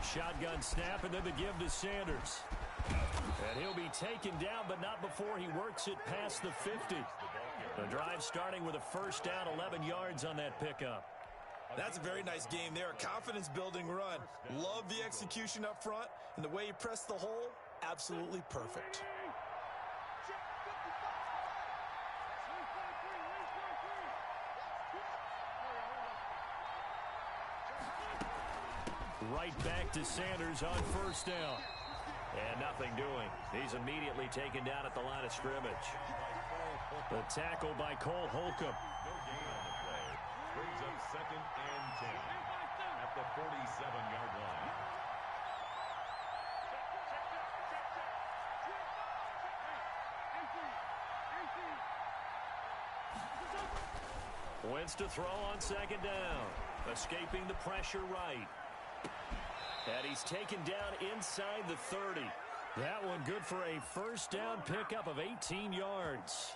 Shotgun snap, and then the give to Sanders. And he'll be taken down, but not before he works it past the 50. The drive starting with a first down, 11 yards on that pickup. That's a very nice game there. A confidence-building run. Love the execution up front, and the way he pressed the hole, absolutely perfect. Right back to Sanders on first down. And nothing doing. He's immediately taken down at the line of scrimmage. The tackle by Cole Holcomb. No gain on the play. Brings up 2nd and 10 at the 47-yard line. Wentz to throw on 2nd down. Escaping the pressure right. And he's taken down inside the 30. That one good for a first down pickup of 18 yards.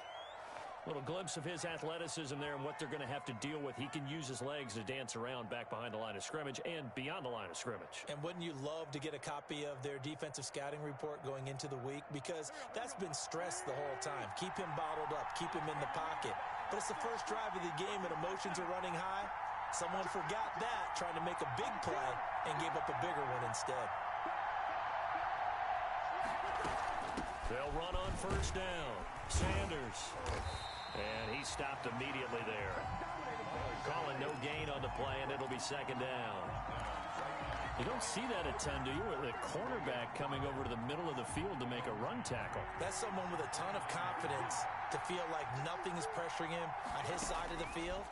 Little glimpse of his athleticism there and what they're going to have to deal with. He can use his legs to dance around back behind the line of scrimmage and beyond the line of scrimmage. And wouldn't you love to get a copy of their defensive scouting report going into the week? Because that's been stressed the whole time. Keep him bottled up. Keep him in the pocket. But it's the first drive of the game and emotions are running high. Someone forgot that, trying to make a big play, and gave up a bigger one instead. They'll run on first down. Sanders. And he stopped immediately there. Calling no gain on the play, and it'll be 2nd down. You don't see that a ton, do you? With a cornerback coming over to the middle of the field to make a run tackle. That's someone with a ton of confidence to feel like nothing is pressuring him on his side of the field.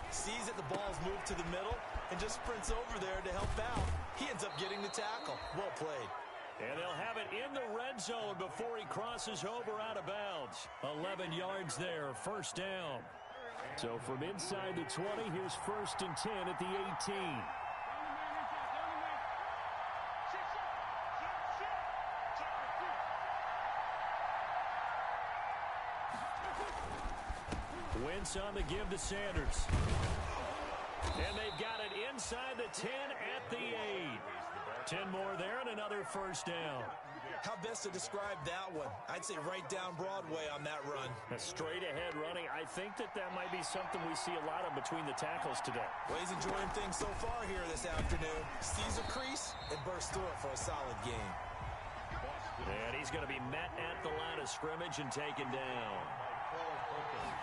Sees that the ball's moved to the middle and just sprints over there to help out. He ends up getting the tackle. Well played. And they'll have it in the red zone before he crosses over out of bounds. 11 yards there, first down. So from inside the 20, here's 1st and 10 at the 18. Wentz on the give to Sanders. And they've got it inside the 10 at the 8. 10 more there and another first down. How best to describe that one? I'd say right down Broadway on that run. A straight ahead running. I think that might be something we see a lot of between the tackles today. Well, he's enjoying things so far here this afternoon. Sees a crease and bursts through it for a solid game. And he's going to be met at the line of scrimmage and taken down.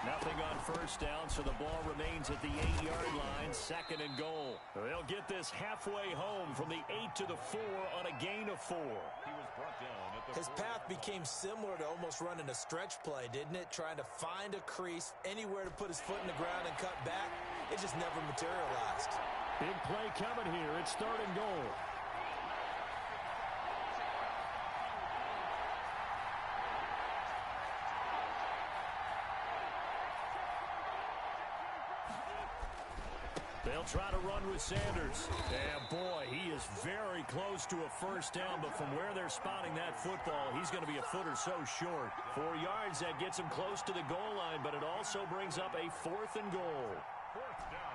Nothing on first down, so the ball remains at the 8-yard line, 2nd and goal. They'll get this halfway home from the 8 to the 4 on a gain of 4. He was brought down at the His path became similar to almost running a stretch play, didn't it? Trying to find a crease, anywhere to put his foot in the ground and cut back. It just never materialized. Big play coming here. It's 3rd and goal. They'll try to run with Sanders. And boy, he is very close to a first down, but from where they're spotting that football, he's going to be a foot or so short. 4 yards, that gets him close to the goal line, but it also brings up a 4th and goal.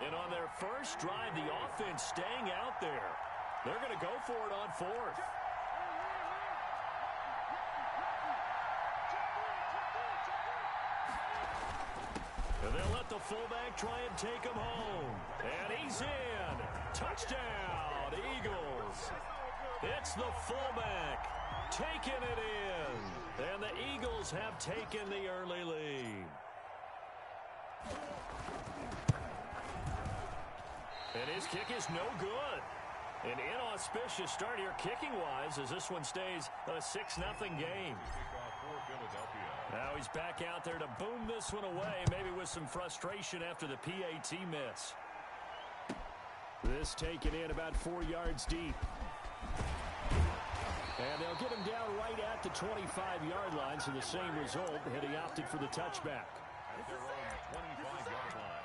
And on their first drive, the offense staying out there. They're going to go for it on 4th. And they'll let the fullback try and take him home. And he's in. Touchdown, Eagles. It's the fullback taking it in. And the Eagles have taken the early lead. And his kick is no good. An inauspicious start here kicking-wise as this one stays a 6-0 game. Now he's back out there to boom this one away, maybe with some frustration after the PAT miss. This taken in about 4 yards deep. And they'll get him down right at the 25-yard line, so the same result, had he opted for the touchback. At their own 25-yard line.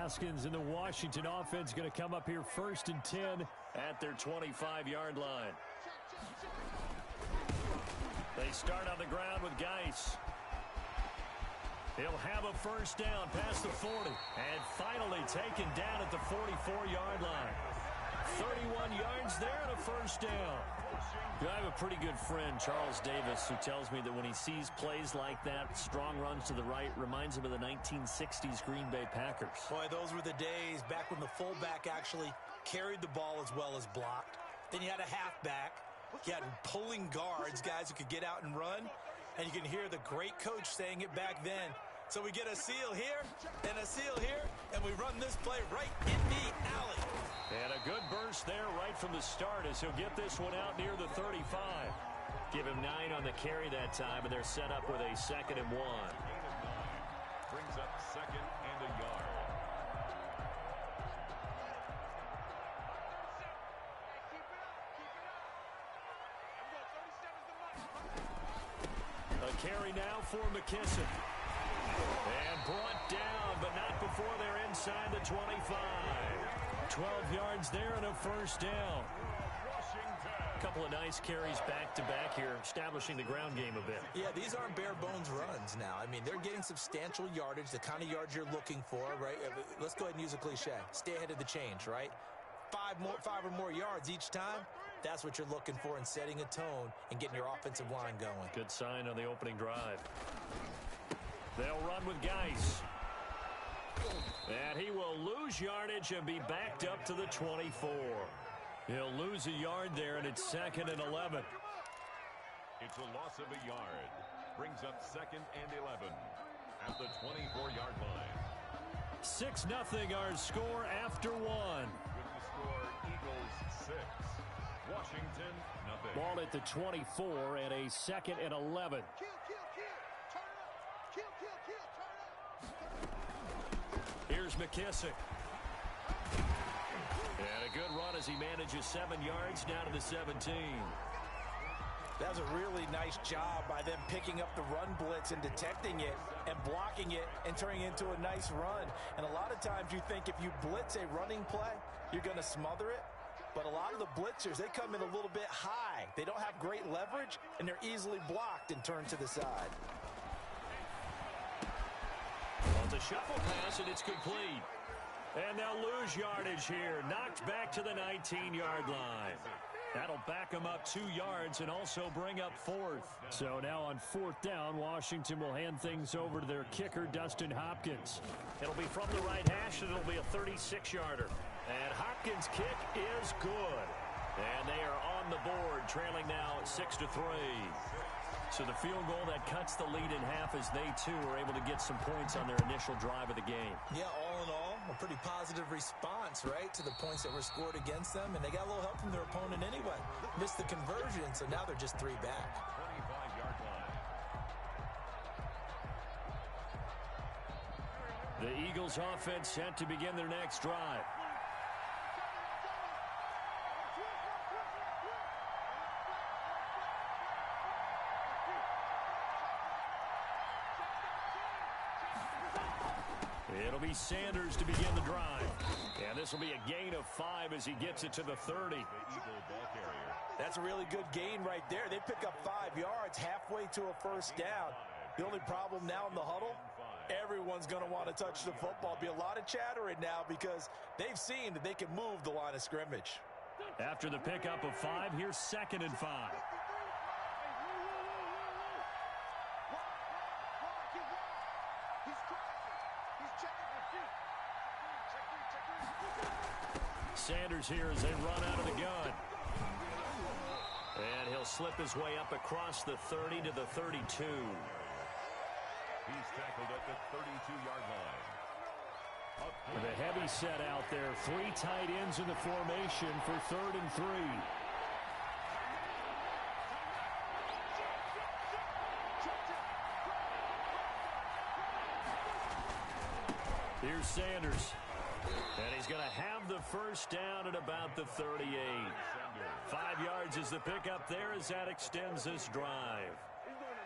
Haskins and the Washington offense going to come up here 1st and 10 at their 25-yard line. They start on the ground with Geis. He'll have a first down past the 40. And finally taken down at the 44-yard line. 31 yards there and a first down. I have a pretty good friend, Charles Davis, who tells me that when he sees plays like that, strong runs to the right, reminds him of the 1960s Green Bay Packers. Boy, those were the days back when the fullback actually carried the ball as well as blocked. Then you had a halfback. You had pulling guards, guys who could get out and run. And you can hear the great coach saying it back then. So we get a seal here and a seal here, and we run this play right in the alley. And a good burst there right from the start as he'll get this one out near the 35. Give him 9 on the carry that time, and they're set up with a 2nd and 1. Brings up 2nd and a yard. A carry now for McKissick. And brought down, but not before they're inside the 25. 12 yards there and a first down. A couple of nice carries back-to-back here, establishing the ground game a bit. Yeah, these aren't bare-bones runs now. I mean, they're getting substantial yardage, the kind of yards you're looking for, right? Let's go ahead and use a cliche. Stay ahead of the change, right? 5 or more yards each time. That's what you're looking for in setting a tone and getting your offensive line going. Good sign on the opening drive. They'll run with Geis. And he will lose yardage and be backed up to the 24. He'll lose a yard there, and it's 2nd and 11. It's a loss of a yard. Brings up 2nd and 11 at the 24-yard line. 6-0 our score after 1. With the score, Eagles 6, Washington nothing. Ball at the 24 and a 2nd and 11. Here's McKissick. And a good run as he manages 7 yards down to the 17. That was a really nice job by them picking up the run blitz and detecting it and blocking it and turning it into a nice run. And a lot of times you think if you blitz a running play, you're going to smother it. But a lot of the blitzers, they come in a little bit high. They don't have great leverage, and they're easily blocked and turned to the side. Well, it's a shuffle pass, and it's complete. And they'll lose yardage here. Knocked back to the 19-yard line. That'll back them up 2 yards and also bring up 4th. So now on 4th down, Washington will hand things over to their kicker, Dustin Hopkins. It'll be from the right hash, and it'll be a 36-yarder. And Hopkins' kick is good. And they are on the board, trailing now 6-3. So the field goal that cuts the lead in half as they, too, are able to get some points on their initial drive of the game. Yeah, all in all, a pretty positive response, right, to the points that were scored against them. And they got a little help from their opponent anyway. Missed the conversion, so now they're just 3 back. 25-yard line. The Eagles offense set to begin their next drive. It'll be Sanders to begin the drive. And this will be a gain of 5 as he gets it to the 30. The Eagle ball carrier. That's a really good gain right there. They pick up 5 yards halfway to a first down. The only problem now in the huddle, everyone's going to want to touch the football. Be a lot of chattering now because they've seen that they can move the line of scrimmage. After the pickup of 5, here's 2nd and 5. Sanders here as they run out of the gun. And he'll slip his way up across the 30 to the 32. He's tackled at the 32-yard line. With a heavy set out there, 3 tight ends in the formation for 3rd and 3. Here's Sanders. And he's going to have the first down at about the 38. 5 yards is the pickup there as that extends this drive.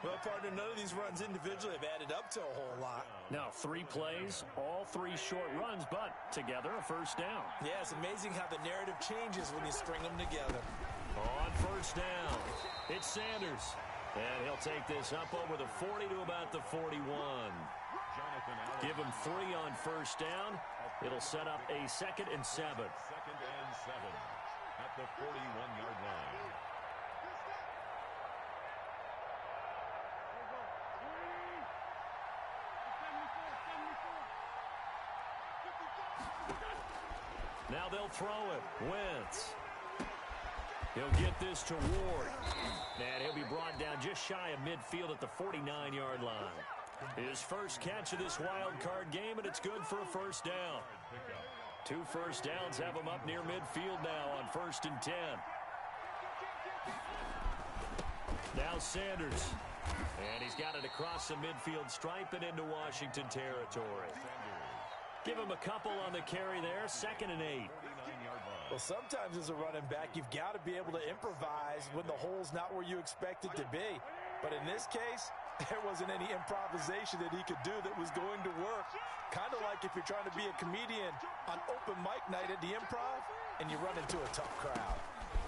Well, partner, none of these runs individually have added up to a whole lot. Now 3 plays, all 3 short runs, but together a first down. Yeah, it's amazing how the narrative changes when you string them together. On first down, it's Sanders. And he'll take this up over the 40 to about the 41. Give him 3 on first down. It'll set up a 2nd and 7. 2nd and 7 at the 41-yard line. Now they'll throw it. Wentz. He'll get this to Ward. And he'll be brought down just shy of midfield at the 49-yard line. His first catch of this wild card game, and it's good for a first down. 2 first downs have him up near midfield now on 1st and 10. Now Sanders. And he's got it across the midfield stripe and into Washington territory. Give him a couple on the carry there. 2nd and 8. Well, sometimes as a running back, you've got to be able to improvise when the hole's not where you expect it to be. But in this case, there wasn't any improvisation that he could do that was going to work. Kind of like if you're trying to be a comedian on open mic night at the Improv and you run into a tough crowd.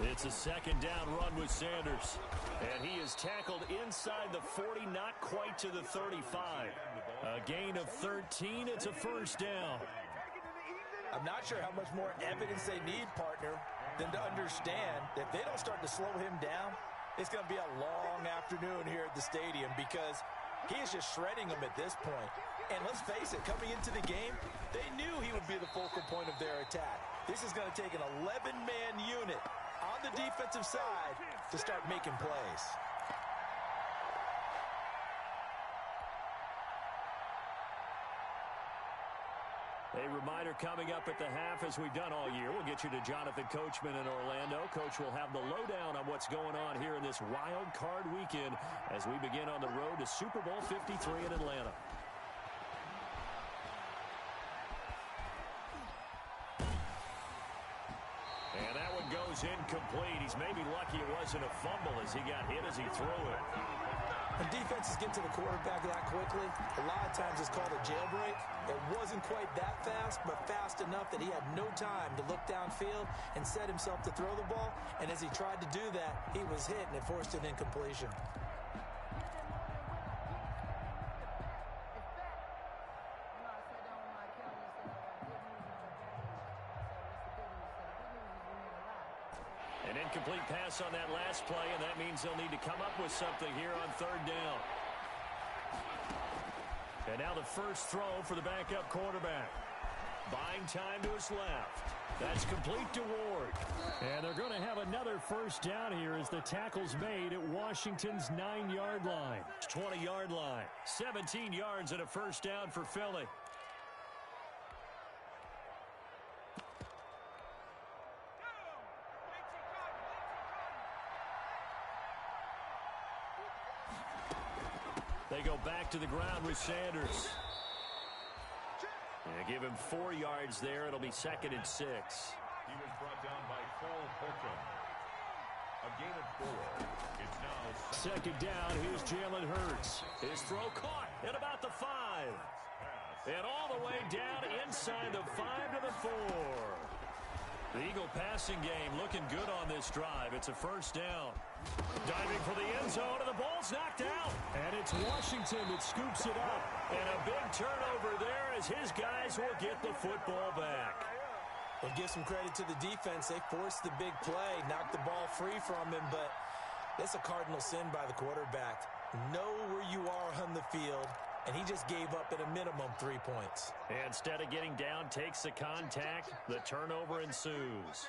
It's a 2nd down run with Sanders. And he is tackled inside the 40, not quite to the 35. A gain of 13. It's a first down. I'm not sure how much more evidence they need, partner, than to understand that if they don't start to slow him down, it's going to be a long afternoon here at the stadium because he is just shredding them at this point. And let's face it, coming into the game, they knew he would be the focal point of their attack. This is going to take an 11-man unit on the defensive side to start making plays. A reminder coming up at the half, as we've done all year. We'll get you to Jonathan Coachman in Orlando. Coach will have the lowdown on what's going on here in this wild card weekend as we begin on the road to Super Bowl 53 in Atlanta. And that one goes incomplete. He's maybe lucky it wasn't a fumble as he got hit as he threw it. When defenses get to the quarterback that quickly, a lot of times it's called a jailbreak. It wasn't quite that fast, but fast enough that he had no time to look downfield and set himself to throw the ball. And as he tried to do that, he was hit, and it forced an incompletion. An incomplete pass on that last play, and that means they'll need to come up with something here on 3rd down. And now the first throw for the backup quarterback. Buying time to his left. That's complete to Ward. And they're going to have another first down here as the tackle's made at Washington's 9-yard line. 20-yard line. 17 yards and a first down for Philly. They go back to the ground with Sanders. And give him 4 yards there. It'll be 2nd and 6. He was brought down by Cole Holcomb. A gain of 4. It's now 2nd down. Here's Jalen Hurts. His throw caught at about the 5. And all the way down inside the 5 to the 4. The Eagle passing game looking good on this drive. It's a first down. Diving for the end zone, and the ball's knocked out. And it's Washington that scoops it up. And a big turnover there as his guys will get the football back. Well, give some credit to the defense. They forced the big play, knocked the ball free from him, but that's a cardinal sin by the quarterback. Know where you are on the field, and he just gave up at a minimum 3 points. And instead of getting down, takes the contact. The turnover ensues.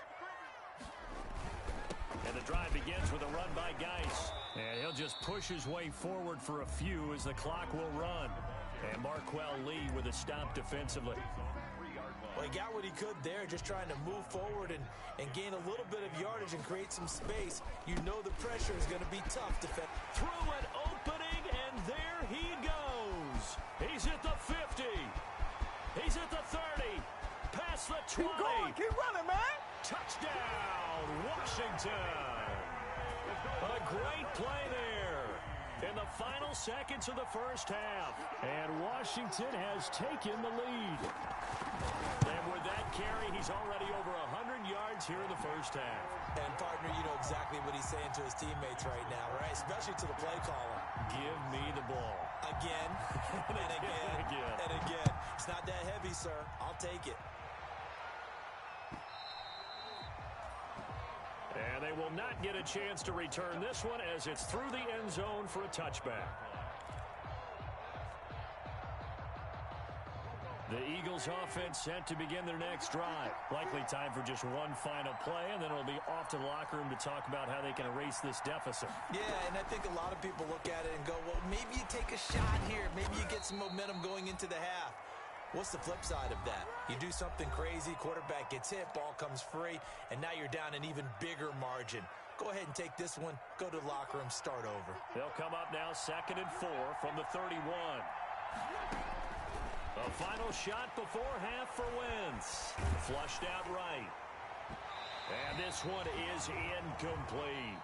And the drive begins with a run by Geis. And he'll just push his way forward for a few as the clock will run. And Marquell Lee with a stop defensively. Well, he got what he could there, just trying to move forward and gain a little bit of yardage and create some space. You know the pressure is going to be tough to defend. Through an opening, and there he goes. He's at the 50. He's at the 30. Past the 20. Keep going. Keep running, man. Touchdown, Washington. A great play there. And the final seconds of the first half. And Washington has taken the lead. And with that carry, he's already over 100 yards here in the first half. And, partner, you know exactly what he's saying to his teammates right now, right? Especially to the play caller. Give me the ball. Again, and again, and again. It's not that heavy, sir. I'll take it. And they will not get a chance to return this one as it's through the end zone for a touchback. The Eagles offense set to begin their next drive. Likely time for just one final play, and then it'll be off to the locker room to talk about how they can erase this deficit. Yeah, and I think a lot of people look at it and go, well, maybe you take a shot here. Maybe you get some momentum going into the half. What's the flip side of that? You do something crazy, quarterback gets hit, ball comes free, and now you're down an even bigger margin. Go ahead and take this one, go to the locker room, start over. They'll come up now 2nd and 4 from the 31. A final shot before half for Wentz. Flushed out right. And this one is incomplete.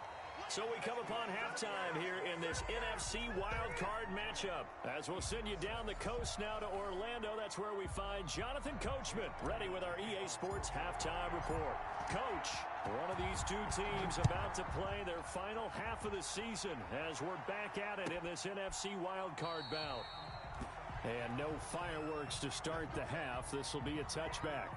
So we come upon halftime here in this NFC wildcard matchup. As we'll send you down the coast now to Orlando, that's where we find Jonathan Coachman, ready with our EA Sports halftime report. Coach, one of these two teams about to play their final half of the season as we're back at it in this NFC wildcard bout. And no fireworks to start the half. This will be a touchback.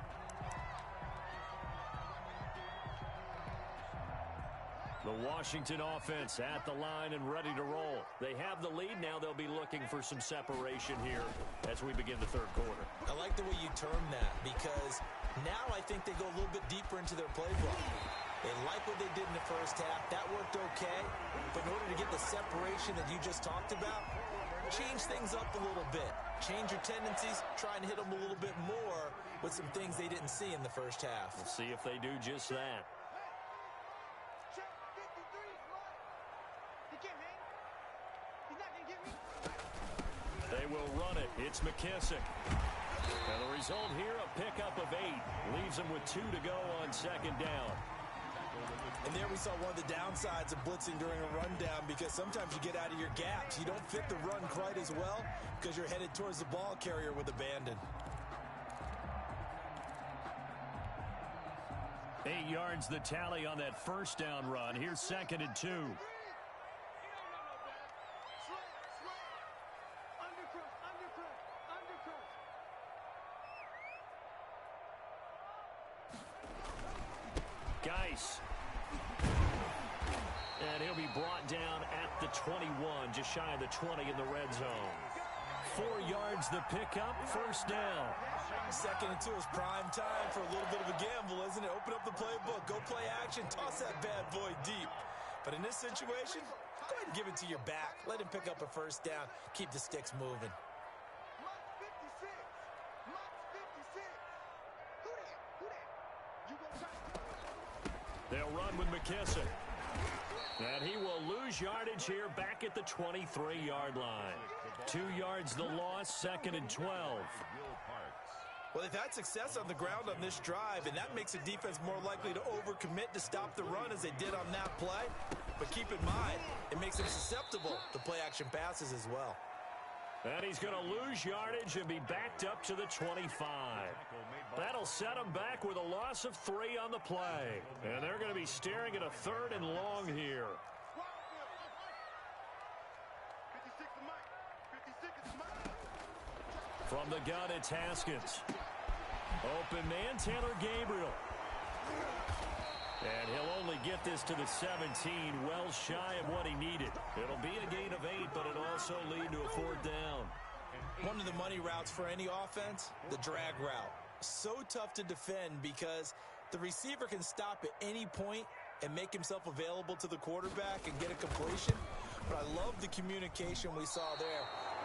The Washington offense at the line and ready to roll. They have the lead. Now they'll be looking for some separation here as we begin the third quarter. I like the way you term that because now I think they go a little bit deeper into their playbook. They like what they did in the first half. That worked okay. But in order to get the separation that you just talked about, change things up a little bit. Change your tendencies. Try and hit them a little bit more with some things they didn't see in the first half. We'll see if they do just that. They will run it. It's McKissick. And the result here, a pickup of 8. Leaves them with 2 to go on 2nd down. And there we saw one of the downsides of blitzing during a rundown because sometimes you get out of your gaps. You don't fit the run quite as well because you're headed towards the ball carrier with abandon. 8 yards the tally on that first down run. Here's 2nd and 2. Geis. And he'll be brought down at the 21, just shy of the 20 in the red zone. 4 yards the pickup, first down. 2nd and 2 is prime time for a little bit of a gamble, isn't it? Open up the playbook, go play action, toss that bad boy deep. But in this situation, go ahead and give it to your back. Let him pick up a first down, keep the sticks moving. They'll run with McKissick. And he will lose yardage here back at the 23-yard line. 2 yards the loss, 2nd and 12. Well, they've had success on the ground on this drive, and that makes the defense more likely to overcommit to stop the run as they did on that play. But keep in mind, it makes them susceptible to play-action passes as well. And he's going to lose yardage and be backed up to the 25. That'll set him back with a loss of 3 on the play. And they're going to be staring at a 3rd and long here. From the gun, it's Haskins. Open man, Taylor Gabriel. And he'll only get this to the 17, well shy of what he needed. It'll be a gain of 8, but it'll also lead to a 4th down. One of the money routes for any offense, the drag route. So tough to defend because the receiver can stop at any point and make himself available to the quarterback and get a completion. But I love the communication we saw there.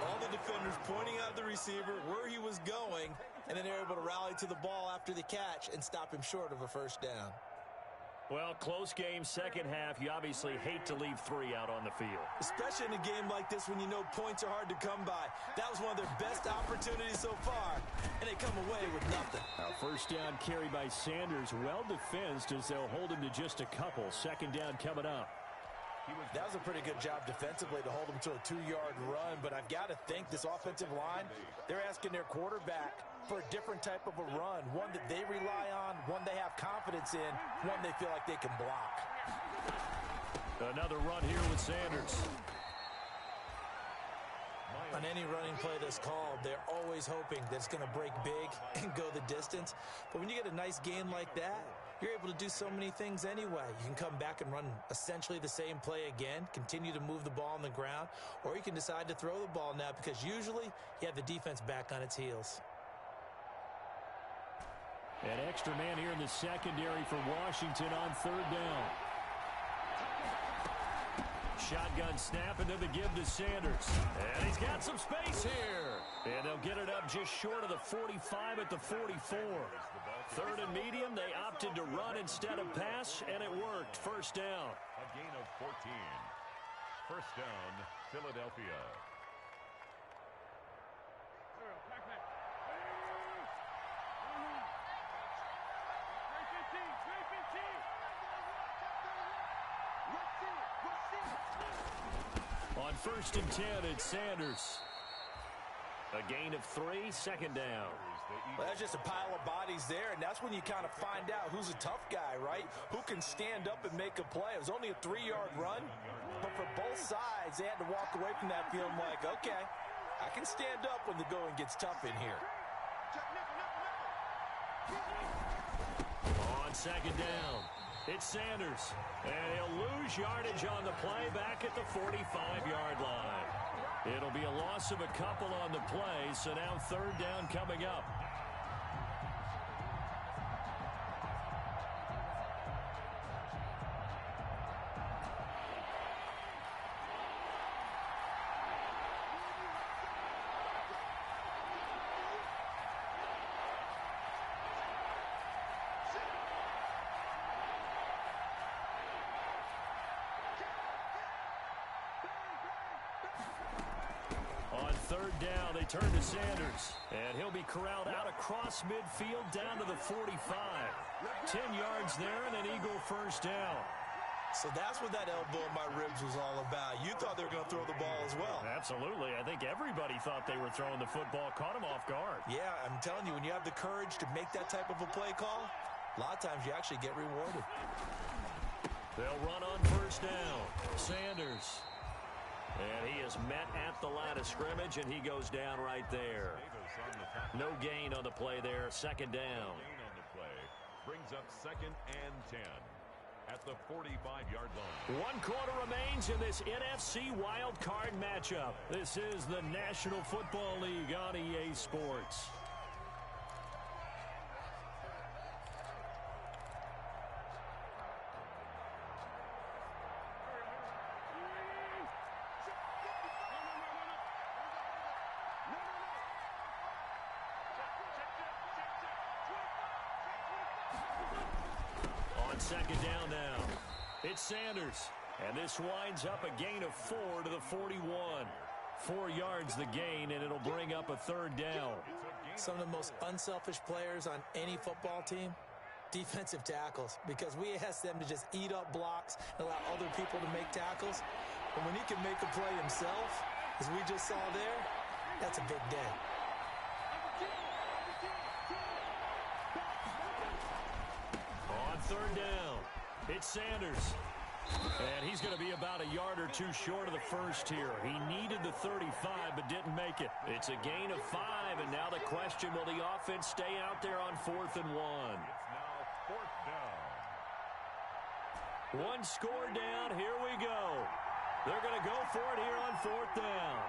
All the defenders pointing out the receiver, where he was going, and then they're able to rally to the ball after the catch and stop him short of a first down. Well, close game, second half. You obviously hate to leave 3 out on the field. Especially in a game like this when you know points are hard to come by. That was one of their best opportunities so far, and they come away with nothing. First down carry by Sanders, well defensed as they'll hold him to just a couple. Second down coming up. That was a pretty good job defensively to hold them to a 2-yard run, but I've got to think this offensive line, they're asking their quarterback for a different type of a run, one that they rely on, one they have confidence in, one they feel like they can block. Another run here with Sanders. On any running play that's called, they're always hoping that it's going to break big and go the distance. But when you get a nice gain like that, you're able to do so many things anyway. You can come back and run essentially the same play again, continue to move the ball on the ground, or you can decide to throw the ball now because usually you have the defense back on its heels. An extra man here in the secondary for Washington on 3rd down. Shotgun snap into the give to Sanders. And he's got some space here. And they'll get it up just short of the 45 at the 44. 3rd and medium, they opted to run instead of pass, and it worked. 1st down. A gain of 14. 1st down, Philadelphia. On 1st and 10, it's Sanders. A gain of 3, 2nd down. Well, that's just a pile of bodies there, and that's when you kind of find out who's a tough guy, right? Who can stand up and make a play. It was only a 3-yard run, but for both sides, they had to walk away from that feeling like, okay, I can stand up when the going gets tough in here. On 2nd down, it's Sanders. And he'll lose yardage on the play back at the 45-yard line. It'll be a loss of a couple on the play, so now 3rd down coming up. On 3rd down, they turn to Sanders. And he'll be corralled out across midfield down to the 45. 10 yards there and an Eagle 1st down. So that's what that elbow in my ribs was all about. You thought they were going to throw the ball as well. Absolutely. I think everybody thought they were throwing the football, caught him off guard. Yeah, I'm telling you, when you have the courage to make that type of a play call, a lot of times you actually get rewarded. They'll run on 1st down. Sanders. And he is met at the line of scrimmage, and he goes down right there. No gain on the play there. 2nd down. Gain on the play brings up 2nd and 10 at the 45-yard line. 1 quarter remains in this NFC Wild Card matchup. This is the National Football League on EA Sports. On 2nd down now, it's Sanders. And this winds up a gain of 4 to the 41. 4 yards the gain, and it'll bring up a 3rd down. Some of the most unselfish players on any football team, defensive tackles, because we ask them to just eat up blocks and allow other people to make tackles. And when he can make a play himself, as we just saw there, that's a big day. On 3rd down, it's Sanders. And he's going to be about a yard or 2 short of the first here. He needed the 35, but didn't make it. It's a gain of 5, and now the question, will the offense stay out there on 4th and 1? It's now 4th down. 1 score down. Here we go. They're going to go for it here on 4th down.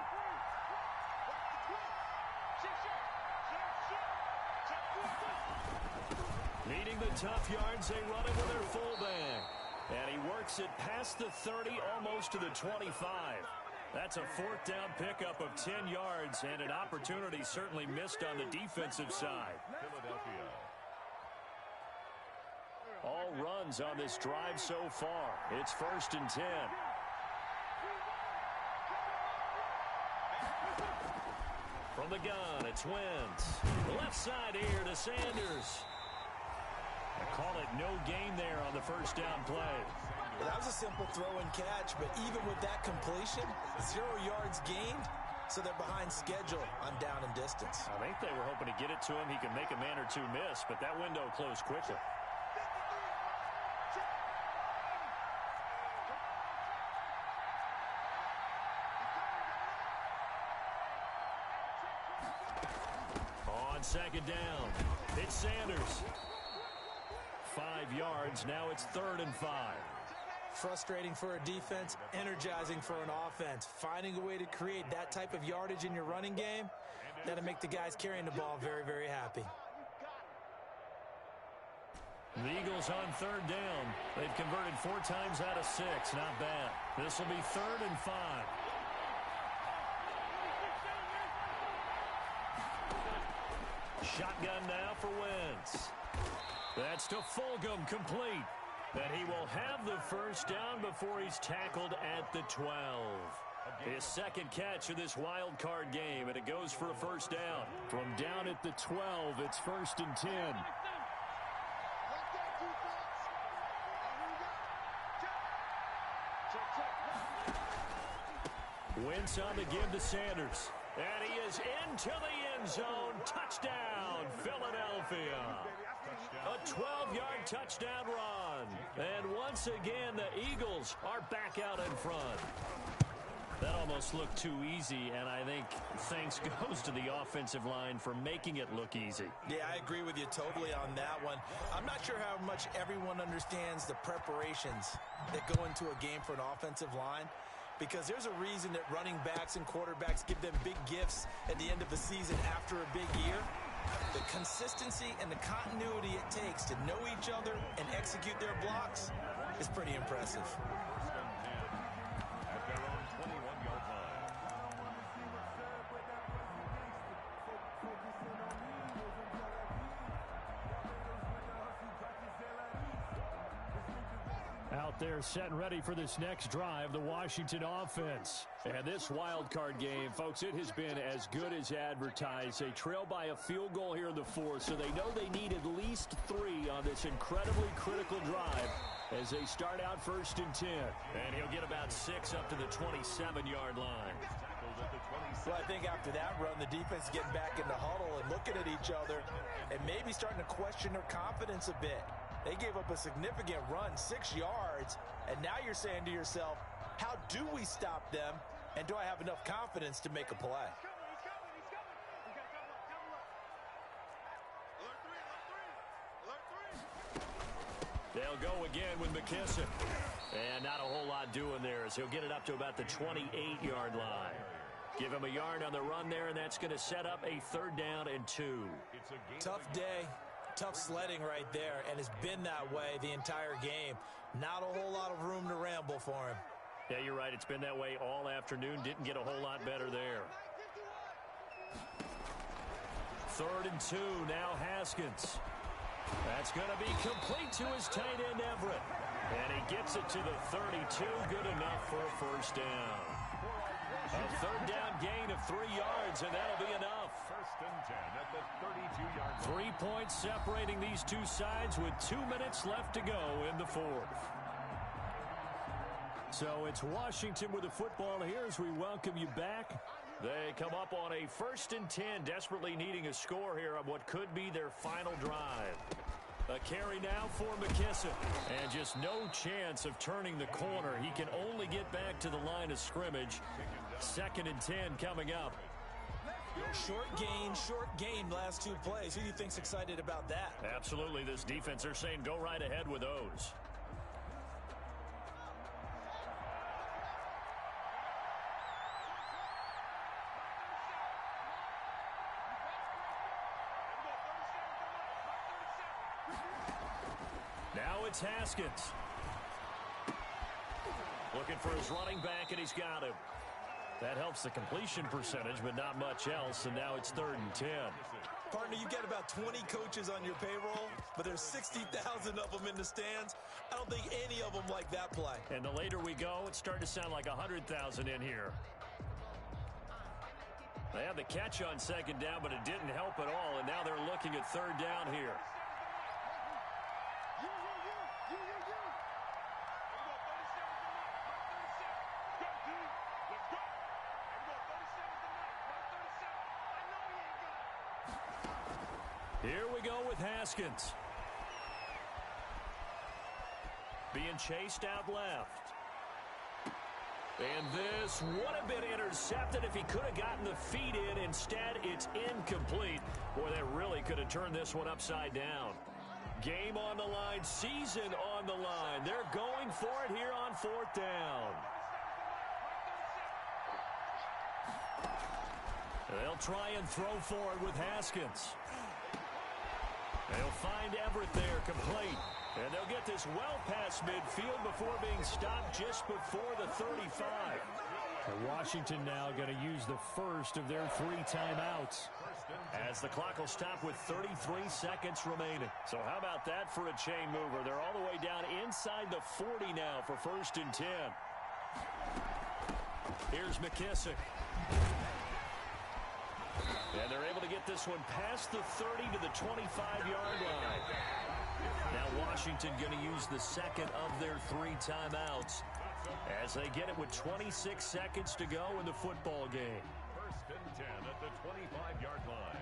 Needing the tough yards, they run it with their fullback. And he works it past the 30, almost to the 25. That's a 4th down pickup of 10 yards, and an opportunity certainly missed on the defensive side. Philadelphia. All runs on this drive so far. It's 1st and 10. From the gun, it's Wentz. Left side here to Sanders. I call it no gain there on the 1st down play. Well, that was a simple throw and catch, but even with that completion, 0 yards gained, so they're behind schedule on down and distance. I think they were hoping to get it to him. He could make a man or two miss, but that window closed quickly. On second down, it's Sanders. 5 yards, now it's 3rd and 5. Frustrating for a defense, energizing for an offense. Finding a way to create that type of yardage in your running game, that'll make the guys carrying the ball very, very happy. The Eagles on 3rd down. They've converted 4 times out of 6. Not bad. This will be 3rd and 5. Shotgun now for Wentz. That's to Fulgham, complete. And he will have the first down before he's tackled at the 12. His second catch of this wild card game, and it goes for a first down. From down at the 12, it's 1st and 10. Wentz on the give to Sanders. And he is into the end zone. Touchdown, Philadelphia. A 12-yard touchdown run. And once again, the Eagles are back out in front. That almost looked too easy, and I think thanks goes to the offensive line for making it look easy. Yeah, I agree with you totally on that one. I'm not sure how much everyone understands the preparations that go into a game for an offensive line, because there's a reason that running backs and quarterbacks give them big gifts at the end of the season after a big year. The consistency and the continuity it takes to know each other and execute their blocks is pretty impressive. At their own 21-yard line. Out there set and ready for this next drive, the Washington offense. And this wild card game, folks, it has been as good as advertised. They trail by a field goal here in the 4th, so they know they need at least 3 on this incredibly critical drive as they start out 1st and 10. And he'll get about 6 up to the 27-yard line. Well, I think after that run, the defense getting back in the huddle and looking at each other and maybe starting to question their confidence a bit. They gave up a significant run, 6 yards, and now you're saying to yourself, how do we stop them, and do I have enough confidence to make a play? They'll go again with McKissick. And not a whole lot doing there as he'll get it up to about the 28-yard line. Give him a yard on the run there, and that's going to set up a 3rd down and 2. Tough day. Tough sledding right there, and it's been that way the entire game. Not a whole lot of room to ramble for him. Yeah, you're right. It's been that way all afternoon. Didn't get a whole lot better there. 3rd and 2, now Haskins. That's going to be complete to his tight end, Everett. And he gets it to the 32, good enough for a first down. A 3rd down gain of 3 yards, and that'll be enough. 1st and 10 at the 32-yard line. 3 points separating these two sides with 2 minutes left to go in the 4th. So it's Washington with the football here as we welcome you back. They come up on a 1st and 10, desperately needing a score here on what could be their final drive. A carry now for McKissick. And just no chance of turning the corner. He can only get back to the line of scrimmage. 2nd and 10 coming up. Short gain last 2 plays. Who do you think's excited about that? Absolutely. This defense, they're saying go right ahead with those. Now it's Haskins. Looking for his running back, and he's got him. That helps the completion percentage, but not much else, and now it's 3rd and 10. Partner, you get about 20 coaches on your payroll, but there's 60,000 of them in the stands. I don't think any of them like that play. And the later we go, it's starting to sound like 100,000 in here. They had the catch on 2nd down, but it didn't help at all, and now they're looking at 3rd down here. Here we go with Haskins. Being chased out left. And this would have been intercepted if he could have gotten the feet in. Instead, it's incomplete. Boy, that really could have turned this one upside down. Game on the line, season on the line. They're going for it here on 4th down. They'll try and throw for it with Haskins. They'll find Everett there, complete. And they'll get this well past midfield before being stopped just before the 35. And Washington now going to use the first of their 3 timeouts, as the clock will stop with 33 seconds remaining. So how about that for a chain mover? They're all the way down inside the 40 now for 1st and 10. Here's McKissick. And they're able to get this one past the 30 to the 25-yard line. Now Washington going to use the second of their 3 timeouts as they get it with 26 seconds to go in the football game. 1st and 10 at the 25-yard line.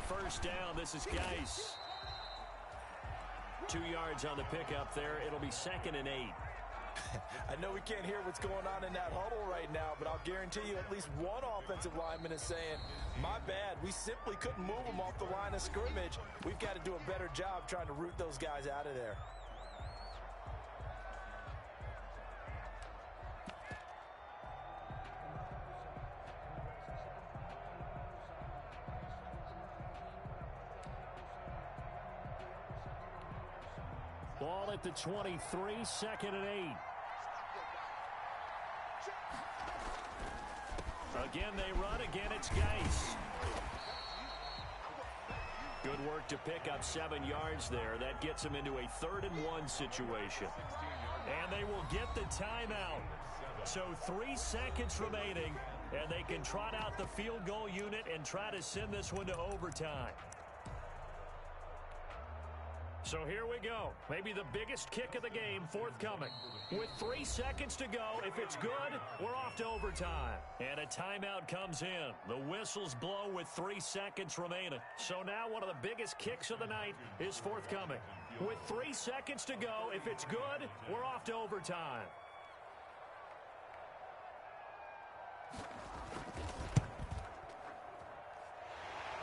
First down, this is Geis. 2 yards on the pickup there. It'll be 2nd and 8. I know we can't hear what's going on in that huddle right now, but I'll guarantee you at least one offensive lineman is saying, my bad, we simply couldn't move them off the line of scrimmage. We've got to do a better job trying to root those guys out of there. Ball at the 23, 2nd and 8. Again, they run. Again, it's Geis. Good work to pick up 7 yards there. That gets them into a 3rd and 1 situation. And they will get the timeout. So 3 seconds remaining, and they can trot out the field goal unit and try to send this one to overtime. So here we go. Maybe the biggest kick of the game forthcoming. With 3 seconds to go, if it's good, we're off to overtime. And a timeout comes in. The whistles blow with 3 seconds remaining. So now one of the biggest kicks of the night is forthcoming. With 3 seconds to go, if it's good, we're off to overtime.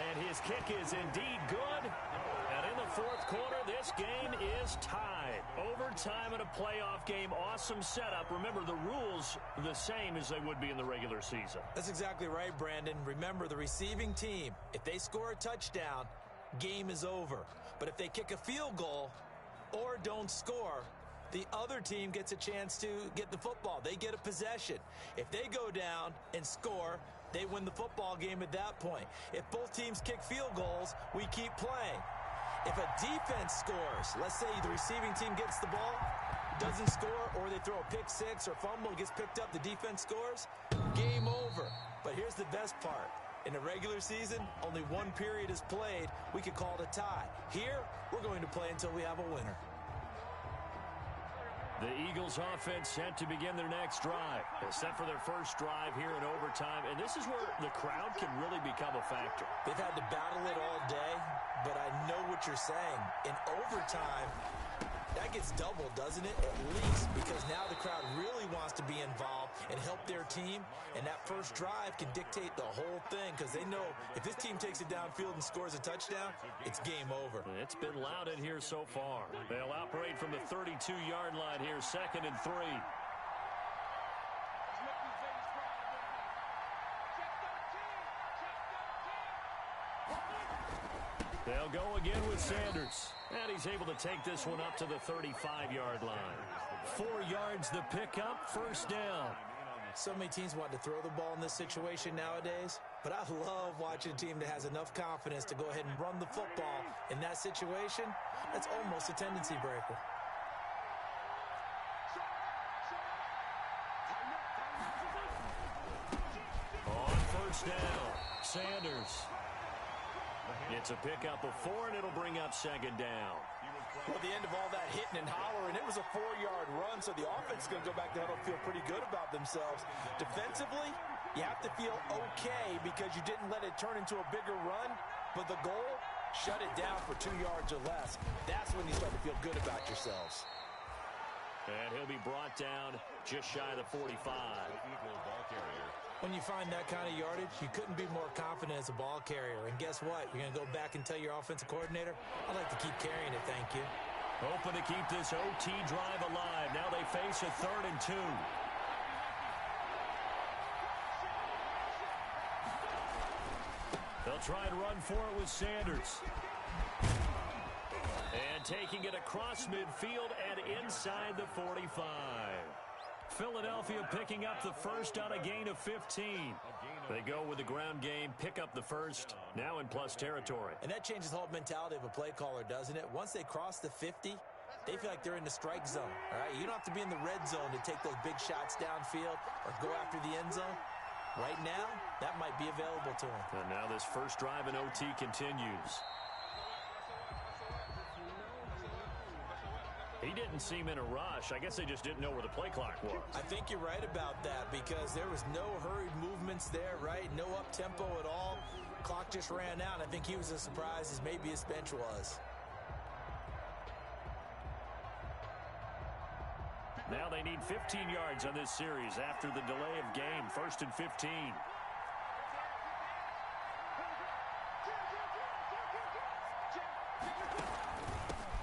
And his kick is indeed good. And in the 4th quarter, this game is tied. Overtime in a playoff game. Awesome setup. Remember, the rules the same as they would be in the regular season. That's exactly right, Brandon. Remember, the receiving team, if they score a touchdown, game is over. But if they kick a field goal or don't score, the other team gets a chance to get the football. They get a possession. If they go down and score, they win the football game at that point. If both teams kick field goals, we keep playing. If a defense scores, let's say the receiving team gets the ball, doesn't score, or they throw a pick 6 or fumble, gets picked up, the defense scores, game over. But here's the best part. In a regular season, only 1 period is played. We could call it a tie. Here, we're going to play until we have a winner. The Eagles offense set to begin their next drive. They're set for their first drive here in overtime, and this is where the crowd can really become a factor. They've had to battle it all day, but I know what you're saying. In overtime, that gets doubled, doesn't it? At least, because now the crowd really wants to be involved and help their team, and that first drive can dictate the whole thing, because they know if this team takes it downfield and scores a touchdown, it's game over. It's been loud in here so far. They'll operate from the 32-yard line here, 2nd and 3. They'll go again with Sanders. And he's able to take this one up to the 35-yard line. 4 yards the pickup, first down. So many teams want to throw the ball in this situation nowadays, but I love watching a team that has enough confidence to go ahead and run the football in that situation. That's almost a tendency breaker. On first down, Sanders. It's a pickup of 4, and it'll bring up second down. Well, at the end of all that hitting and hollering, it was a 4-yard run, so the offense is going to go back to huddle, feel pretty good about themselves. Defensively, you have to feel okay because you didn't let it turn into a bigger run, but the goal, shut it down for 2 yards or less. That's when you start to feel good about yourselves. And he'll be brought down just shy of the 45. When you find that kind of yardage, you couldn't be more confident as a ball carrier. And guess what? You're going to go back and tell your offensive coordinator, I'd like to keep carrying it, thank you. Hoping to keep this OT drive alive. Now they face a 3rd and 2. They'll try and run for it with Sanders. And taking it across midfield and inside the 45. Philadelphia picking up the first on a gain of 15. They go with the ground game, pick up the first, now in plus territory. And that changes the whole mentality of a play caller, doesn't it? Once they cross the 50, they feel like they're in the strike zone. All right, you don't have to be in the red zone to take those big shots downfield or go after the end zone. Right now, that might be available to them. And now this first drive in OT continues. He didn't seem in a rush. I guess they just didn't know where the play clock was. I think you're right about that because there was no hurried movements there, right? No up-tempo at all. Clock just ran out. I think he was as surprised as maybe his bench was. Now they need 15 yards on this series after the delay of game. 1st and 15.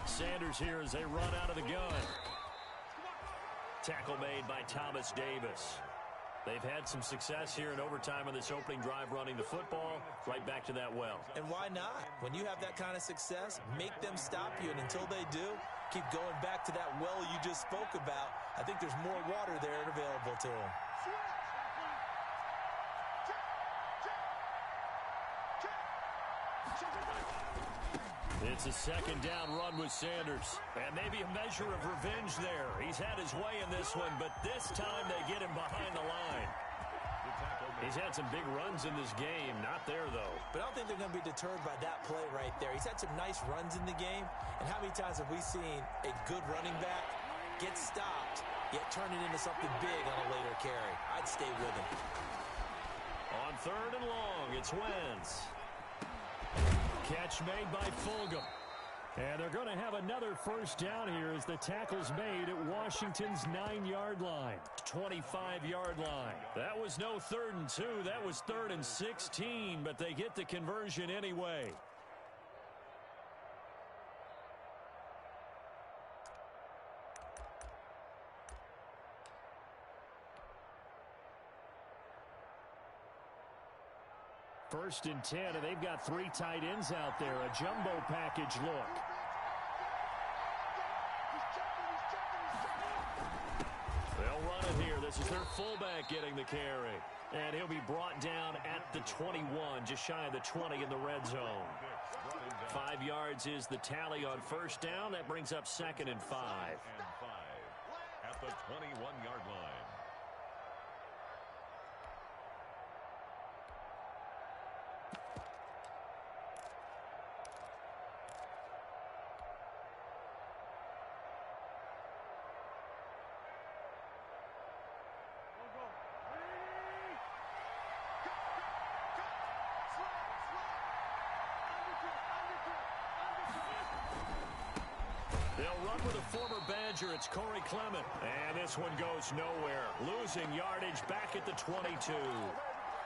Sanders here as they run out of the gun. Tackle made by Thomas Davis. They've had some success here in overtime on this opening drive running the football. Right back to that well. And why not? When you have that kind of success, make them stop you. And until they do, keep going back to that well you just spoke about. I think there's more water there and available to them. It's a 2nd down run with Sanders. And maybe a measure of revenge there. He's had his way in this one, but this time they get him behind the line. He's had some big runs in this game. Not there, though. But I don't think they're going to be deterred by that play right there. He's had some nice runs in the game. And how many times have we seen a good running back get stopped, yet turn it into something big on a later carry? I'd stay with him. On 3rd and long, it's Wentz. Catch made by Fulgham. And they're going to have another first down here as the tackle's made at Washington's 9-yard line, 25-yard line. That was no 3rd and 2. That was 3rd and 16, but they get the conversion anyway. First and 10, and they've got 3 tight ends out there. A jumbo package look. They'll run it here. This is their fullback getting the carry. And he'll be brought down at the 21, just shy of the 20 in the red zone. 5 yards is the tally on first down. That brings up 2nd and 5. At the 21-yard line. They'll run with a former Badger. It's Corey Clement. And this one goes nowhere. Losing yardage back at the 22.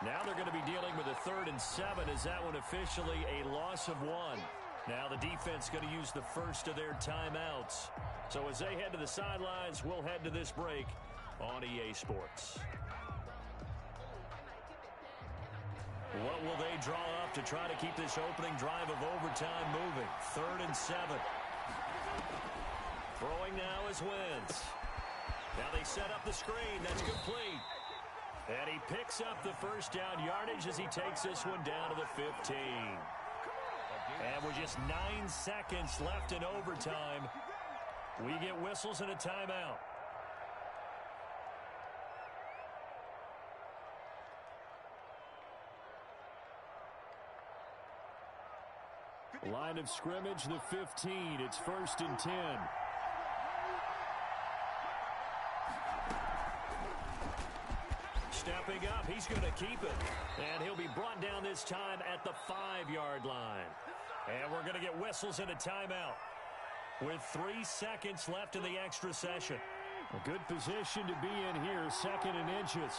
Now they're going to be dealing with a 3rd and 7. Is that one officially a loss of 1? Now the defense going to use the first of their timeouts. So as they head to the sidelines, we'll head to this break on EA Sports. What will they draw up to try to keep this opening drive of overtime moving? 3rd and 7. Throwing now is Wentz. Now they set up the screen. That's complete. And he picks up the first down yardage as he takes this one down to the 15. And with just 9 seconds left in overtime, we get whistles and a timeout. Line of scrimmage, the 15. It's 1st and 10. Stepping up, he's going to keep it. And he'll be brought down this time at the 5-yard line. And we're going to get whistles and a timeout with 3 seconds left in the extra session. A good position to be in here, 2nd and inches.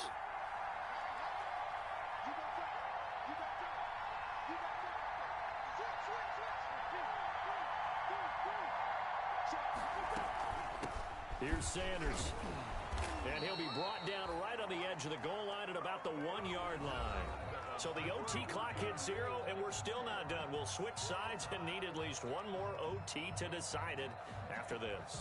Here's Sanders. And he'll be brought down right on the edge of the goal line at about the 1-yard line. So the OT clock hits 0, and we're still not done. We'll switch sides and need at least one more OT to decide it after this.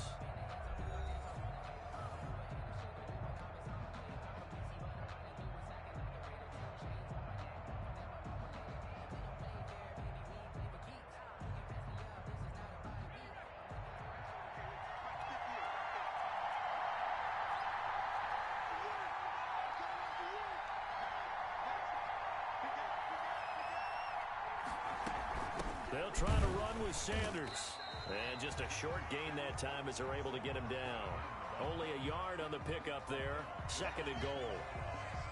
They'll try to run with Sanders. And just a short gain that time as they're able to get him down. Only a yard on the pickup there. 2nd and goal.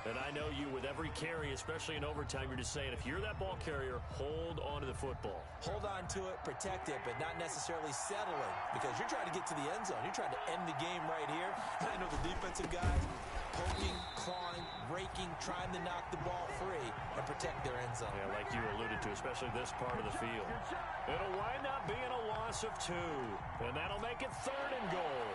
And I know you, with every carry, especially in overtime, you're just saying, if you're that ball carrier, hold on to the football. Hold on to it, protect it, but not necessarily settling, because you're trying to get to the end zone. You're trying to end the game right here. And I know the defensive guys poking, clawing, raking, trying to knock the ball free and protect their end zone. Yeah, like you alluded to, especially this part of the field. It'll wind up being a loss of 2, and that'll make it 3rd and goal.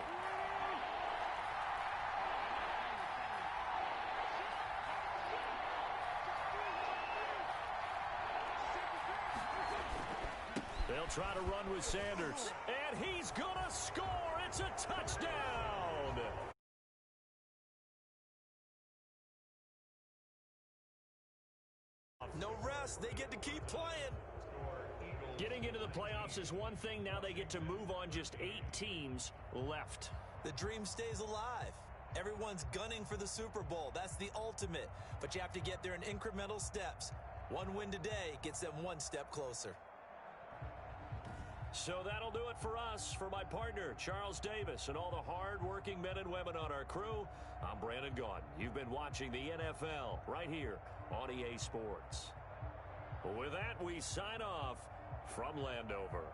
They'll try to run with Sanders, and he's going to score. It's a touchdown. No rest. They get to keep playing. Getting into the playoffs is one thing. Now they get to move on. Just 8 teams left. The dream stays alive. Everyone's gunning for the Super Bowl. That's the ultimate. But you have to get there in incremental steps. One win today gets them one step closer. So that'll do it for us. For my partner, Charles Davis, and all the hard-working men and women on our crew, I'm Brandon Gaudin. You've been watching the NFL right here on EA Sports. With that, we sign off from Landover.